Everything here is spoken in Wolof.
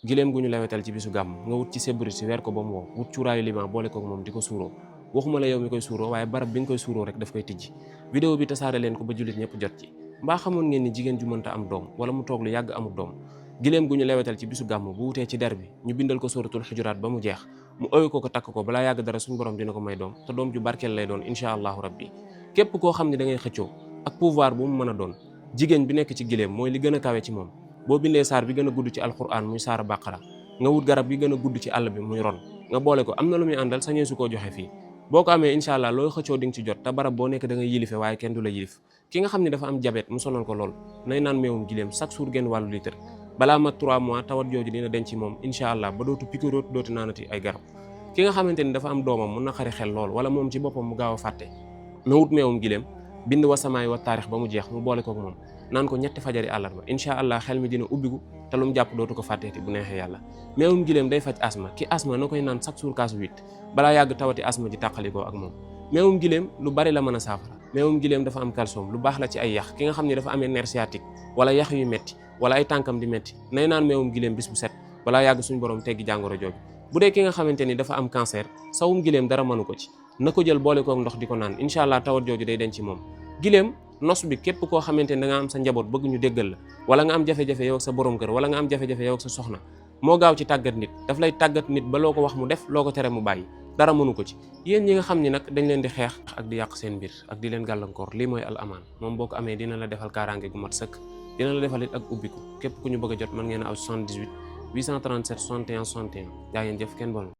gileem gu ñu lewetal ci bisu gàmm nga wut ci sébrit si weer ko ba mu wow wut cuuraayu liman boole kook moom di ko suuroo waxuma la yow mi koy suuroo waaye barab bi nga koy suuroo rek daf koy tijji vidéo bi tasaare leen ko ba jullit ñëpp jot ci. mbaa xamoon ngeen ni jigéen ju mënta am doom wala mu toog lu yàgg amul doom gileem gu ñu lewetal ci bisu gàmm bu wutee ci der bi ñu bindal ko suratul xujuraat ba mu jeex mu ëwi ko takk ko balaa yàgg dara suñu borom dina ko may doom te doom ju barkeel lay doon incha allahu rabbi képp koo xam ne da ngay xëccoo ak pouvoir bu mu mën a doon jigéen bi nekk ci gileem mooy li gën a kawe ci moom boo bindee saar bi gën a gudd ci alquran muy saara bàqara nga wut garab gi gën a gudd ci àll bi muy ron nga boole ko am na lu muy àndal sañee su koo joxe fii boo ko amee incha allah looy xëccoo di nga ci jot te barab boo nekk da ngay yilife waaye kenn du la yilif ki nga xam ne dafa am diabète mu sonal ko lool nay naan meewum gileem chaque jour genn wàllu litre balaa mat 3 mois tawat jooju dina denc ci moom incha allah ba dootu pikiroot dootu naanati ay garab ki nga xamante ni dafa am doomam mu naqari xel lool wala moom ci boppam mu gaaw a fàtte na wut meewum gileem bind wa samaay wa taarix ba mu jeex mu boole kook moom naan ko ñetti fajari àllarba incha allah xel mi dina ubbiku te lu mu jàpp dootu ko fàtteeti bu neexee yàlla meewum gileem day faj asma ki asma na koy naan chaque jour kaasu 8 balaa yàgg tawati asma ji tàqalikoo ak moom meewum gileem lu bari la mën a saafara meewum gileem dafa am calcium lu baax la ci ay yax ki nga xam ne dafa amee nerf sciatique wala yax yu metti wala ay tànkam di metti nay naan meewum gileem bis bu set balaa yàgg suñu borom teggi jàngoro jooju bu dee ki nga xamante ni dafa am cancer sawum gileem dara mënu ko ci na ko jël boole kook ndox di ko naan incha allah tawat jooju day denc ci moom gileem nos bi képp koo xamante ni da nga am sa njaboot bëgg ñu déggal la wala nga am jafe-jafe yow ak sa borom kër wala nga am jafe-jafe yow ak sa soxna moo gaaw ci tàggat nit daf lay tàggat nit ba loo ko wax mu def loo ko tere mu bàyyi dara mënu ko ci yéen ñi nga xam ni nag dañ leen di xeex ak di yàq seen mbir ak di leen gàllankoor lii mooy al amaan moom boo ko amee dina la defal kaaraange gu mat sëkk dina la defal it ak ubbiku képp ku ñu bëgg a jot mën ngeen a aw 78 837 61 61 yaa ngeen jëf kenn bon